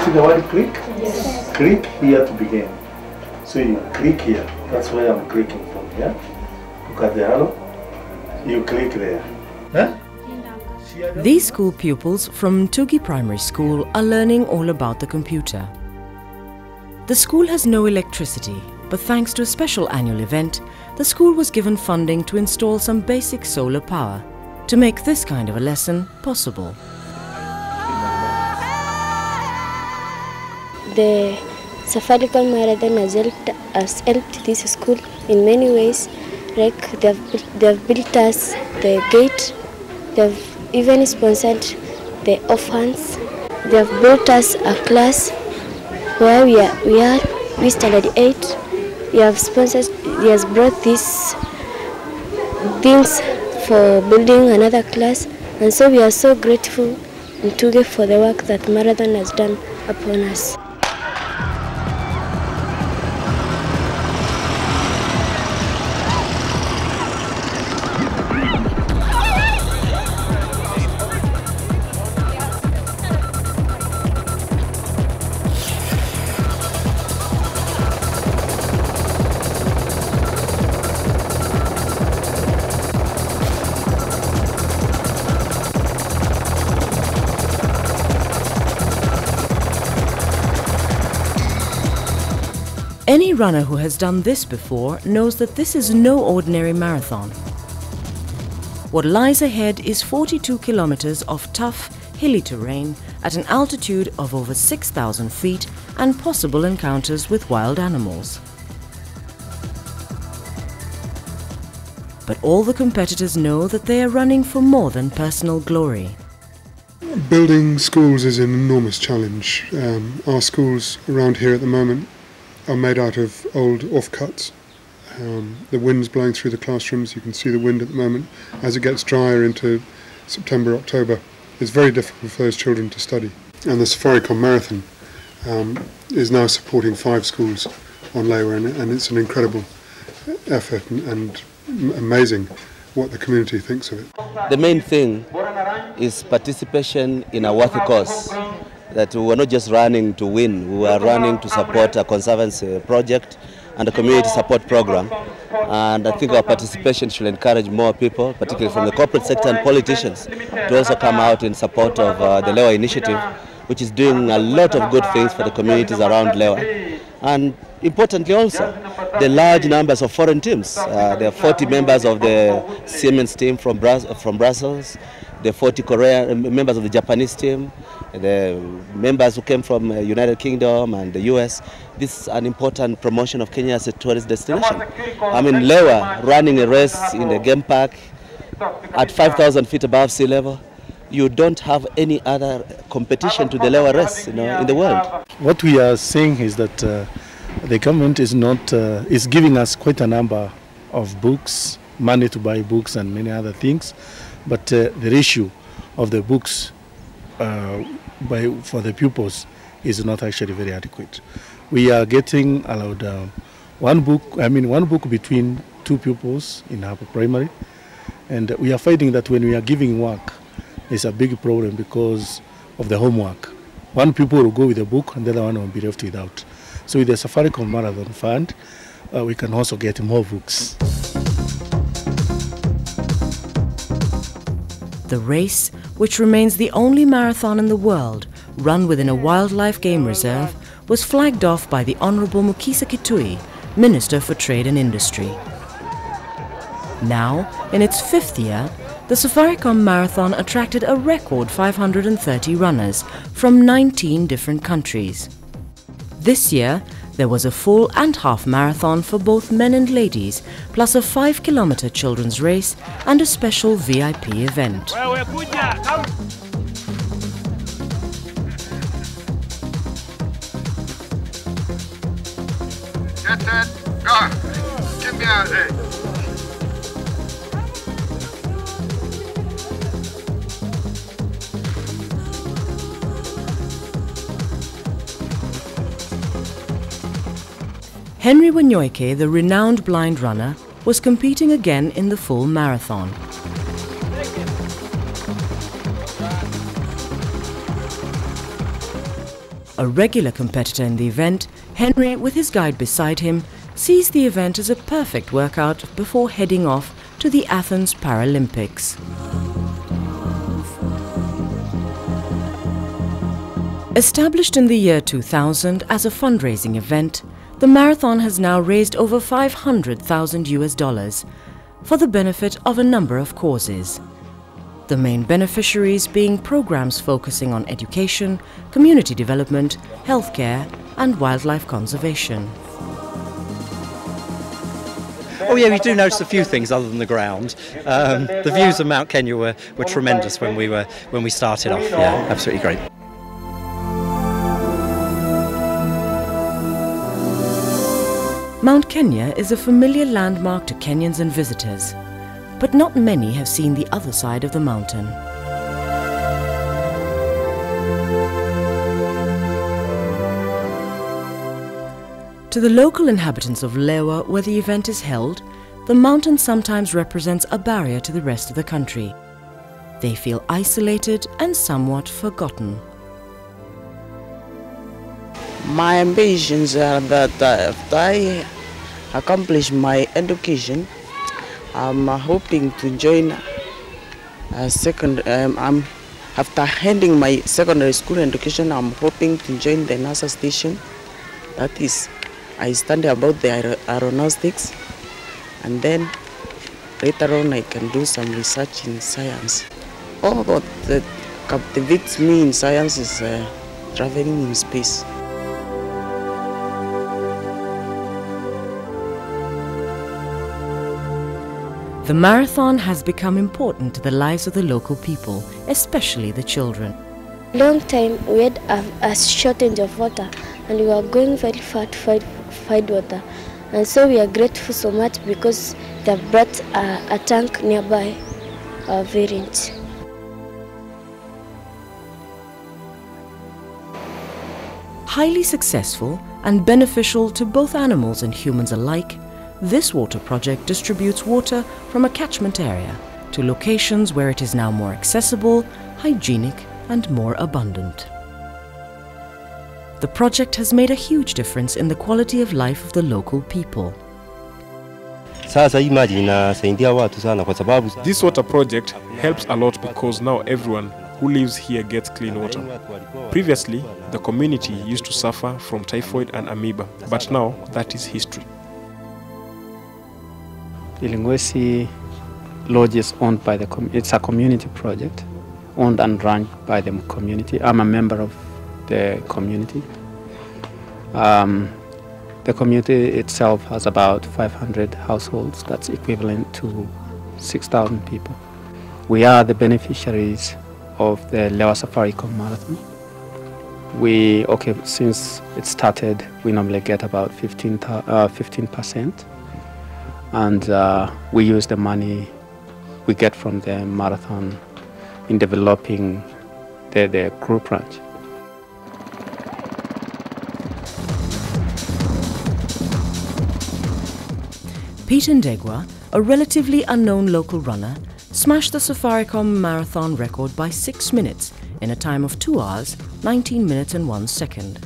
see the word click? Yes. Click here to begin. So you click here. That's where I'm clicking from here. Look at the arrow. You click there. Huh? These school pupils from Tugi Primary School are learning all about the computer. The school has no electricity, but thanks to a special annual event, the school was given funding to install some basic solar power to make this kind of a lesson possible. The Safaricom Marathon has helped this school in many ways. Like they have built us the gate, they have even sponsored the orphans. They have built us a class where we standard 8. He has brought these things for building another class, and so we are so grateful in Tuge for the work that Marathon has done upon us. Any runner who has done this before knows that this is no ordinary marathon. What lies ahead is 42 kilometers of tough, hilly terrain at an altitude of over 6,000 feet and possible encounters with wild animals. But all the competitors know that they are running for more than personal glory. Building schools is an enormous challenge. Our schools around here at the moment are made out of old offcuts. The wind's blowing through the classrooms. You can see the wind at the moment. As it gets drier into September, October, it's very difficult for those children to study. And the Safaricom Marathon is now supporting 5 schools on Lewa, and it's an incredible effort and amazing what the community thinks of it. The main thing is participation in a worthy cause. That we were not just running to win, we were running to support a conservancy project and a community support program. And I think our participation should encourage more people, particularly from the corporate sector and politicians, to also come out in support of the Lewa initiative, which is doing a lot of good things for the communities around Lewa. And importantly also, the large numbers of foreign teams. There are 40 members of the Siemens team from Brussels, the 40 members of the Japanese team, the members who came from United Kingdom and the US. This is an important promotion of Kenya as a tourist destination. I mean, Lewa running a race in the game park at 5,000 feet above sea level. You don't have any other competition to the Lewa race, in the world. What we are saying is that the government is giving us quite a number of books, money to buy books and many other things, but the ratio of the books for the pupils is not actually very adequate. We are getting allowed one book between 2 pupils in our primary, and we are finding that when we are giving work, it's a big problem because of the homework. One pupil will go with a book and the other one will be left without. So with the Safaricom Marathon Fund, we can also get more books. The race, which remains the only marathon in the world run within a wildlife game reserve, was flagged off by the Honourable Mukisa Kitui, Minister for Trade and Industry. Now, in its 5th year, the Safaricom Marathon attracted a record 530 runners from 19 different countries. This year, there was a full and half marathon for both men and ladies, plus a 5-kilometer children's race and a special VIP event. Henry Wanyoike, the renowned blind runner, was competing again in the full marathon. A regular competitor in the event, Henry, with his guide beside him, sees the event as a perfect workout before heading off to the Athens Paralympics. Established in the year 2000 as a fundraising event, the marathon has now raised over $500,000 for the benefit of a number of causes. The main beneficiaries being programs focusing on education, community development, healthcare and wildlife conservation. Oh yeah, we do notice a few things other than the ground. The views of Mount Kenya were tremendous when we started off. Yeah, absolutely great. Mount Kenya is a familiar landmark to Kenyans and visitors, but not many have seen the other side of the mountain. To the local inhabitants of Lewa, where the event is held, the mountain sometimes represents a barrier to the rest of the country. They feel isolated and somewhat forgotten. My ambitions are that after I accomplish my education, I'm hoping to join after ending my secondary school education, I'm hoping to join the NASA station. That is, I study about the aeronautics, and then later on I can do some research in science. All that captivates me in science is traveling in space. The marathon has become important to the lives of the local people, especially the children. Long time we had a shortage of water and we were going very far to find water. And so we are grateful so much because they have brought a tank nearby our village. Highly successful and beneficial to both animals and humans alike, this water project distributes water from a catchment area to locations where it is now more accessible, hygienic and more abundant. The project has made a huge difference in the quality of life of the local people. This water project helps a lot because now everyone who lives here gets clean water. Previously, the community used to suffer from typhoid and amoeba, but now that is history. Ilingwesi Lodge is owned by it's a community project, owned and run by the community. I'm a member of the community. The community itself has about 500 households. That's equivalent to 6,000 people. We are the beneficiaries of the Lewa Safaricom Marathon. Since it started, we normally get about 15%. And we use the money we get from the marathon in developing the group ranch. Peter Ndegwa, a relatively unknown local runner, smashed the Safaricom Marathon record by 6 minutes in a time of 2 hours, 19 minutes and 1 second.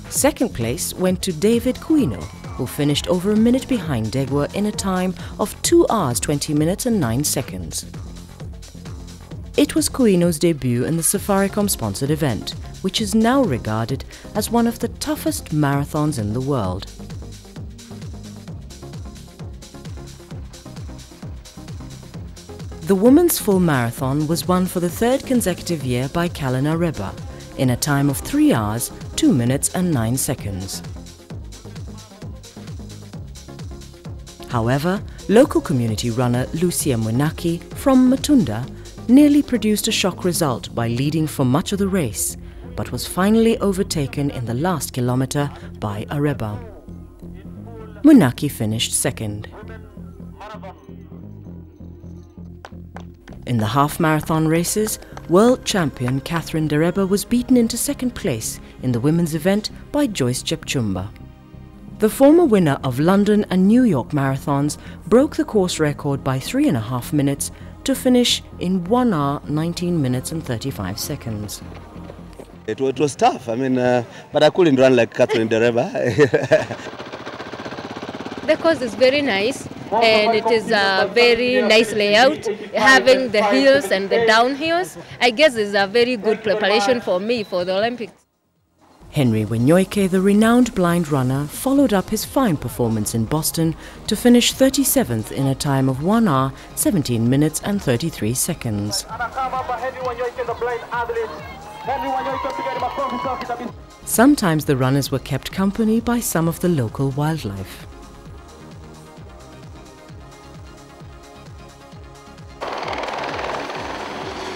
Second place went to David Kuino, who finished over a minute behind Ndegwa in a time of 2 hours, 20 minutes and 9 seconds. It was Kuino's debut in the Safaricom-sponsored event, which is now regarded as one of the toughest marathons in the world. The women's full marathon was won for the third consecutive year by Kalina Reba in a time of 3 hours, 2 minutes and 9 seconds. However, local community runner Lucia Munaki from Matunda nearly produced a shock result by leading for much of the race, but was finally overtaken in the last kilometre by Areba. Munaki finished second. In the half-marathon races, world champion Catherine Dereba was beaten into second place in the women's event by Joyce Chepchumba. The former winner of London and New York marathons broke the course record by 3.5 minutes to finish in 1 hour, 19 minutes and 35 seconds. It was tough, I mean, but I couldn't run like Catherine Dereba. The course is very nice, and it is a very nice layout, having the hills and the downhills. I guess it's a very good preparation for me for the Olympics. Henry Wenyoike, the renowned blind runner, followed up his fine performance in Boston to finish 37th in a time of 1 hour, 17 minutes and 33 seconds. Sometimes the runners were kept company by some of the local wildlife.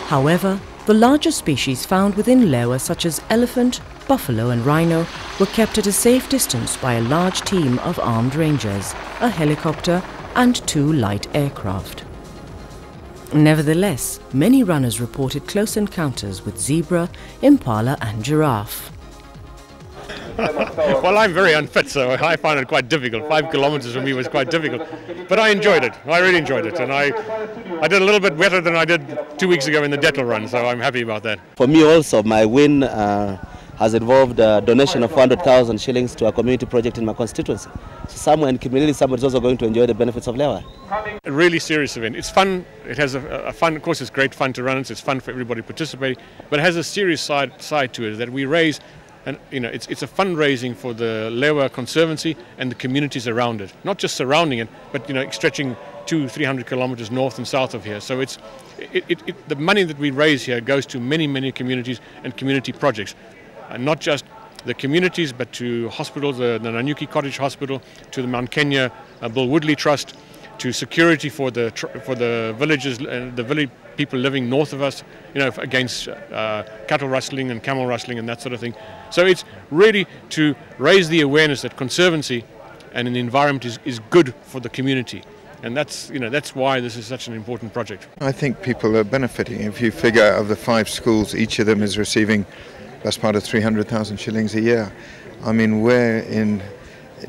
However, the larger species found within Lewa, such as elephant, buffalo and rhino, were kept at a safe distance by a large team of armed rangers, a helicopter and 2 light aircraft. Nevertheless, many runners reported close encounters with zebra, impala and giraffe. Well, I'm very unfit, so I found it quite difficult. 5 kilometers for me was quite difficult. But I enjoyed it. I really enjoyed it. And I did a little bit better than I did 2 weeks ago in the Dettel run, so I'm happy about that. For me also, my win has involved a donation of 400,000 shillings to a community project in my constituency. So somewhere in community, somebody's also going to enjoy the benefits of Lewa. A really serious event. It's fun. It has a fun, of course, it's great fun to run. It's fun for everybody participating, but it has a serious side to it that we raise. And it's a fundraising for the Lewa Conservancy and the communities around it. Not just surrounding it, but stretching 200-300 kilometers north and south of here. So the money that we raise here goes to many communities and community projects, and not just the communities, but to hospitals, the Nanyuki Cottage Hospital, to the Mount Kenya Bill Woodley Trust, to security for the villages and the village people living north of us, against cattle rustling and camel rustling and that sort of thing. So it's really to raise the awareness that conservancy and an environment is good for the community. And that's why this is such an important project. I think people are benefiting. If you figure of the 5 schools, each of them is receiving best part of 300,000 shillings a year. I mean, we're in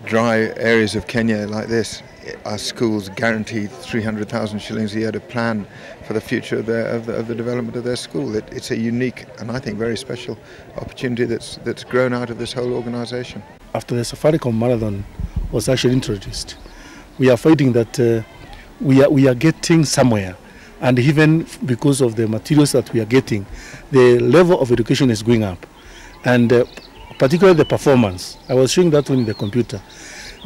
dry areas of Kenya like this. Our schools guaranteed 300,000 shillings a year to plan for the future of the development of their school. It's a unique and I think very special opportunity that's grown out of this whole organisation. After the Safaricom Marathon was actually introduced, we are finding that we are getting somewhere, and even because of the materials that we are getting, the level of education is going up, and particularly the performance. I was showing that one in the computer.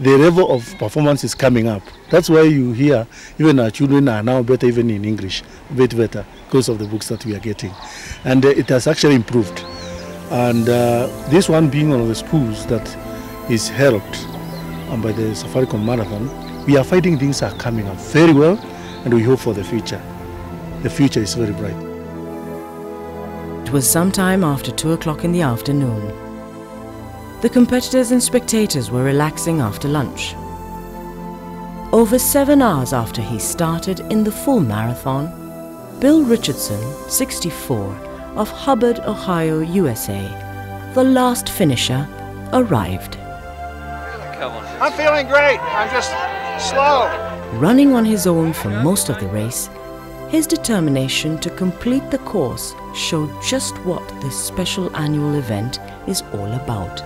The level of performance is coming up. That's why you hear even our children are now better even in English, a bit better because of the books that we are getting. And it has actually improved. And this one being one of the schools that is helped by the Safaricom Marathon, we are finding things are coming up very well, and we hope for the future. The future is very bright. It was sometime after 2 o'clock in the afternoon. The competitors and spectators were relaxing after lunch. Over 7 hours after he started in the full marathon, Bill Richardson, 64, of Hubbard, Ohio, USA, the last finisher, arrived. I'm feeling great. I'm just slow. Running on his own for most of the race, his determination to complete the course showed just what this special annual event is all about.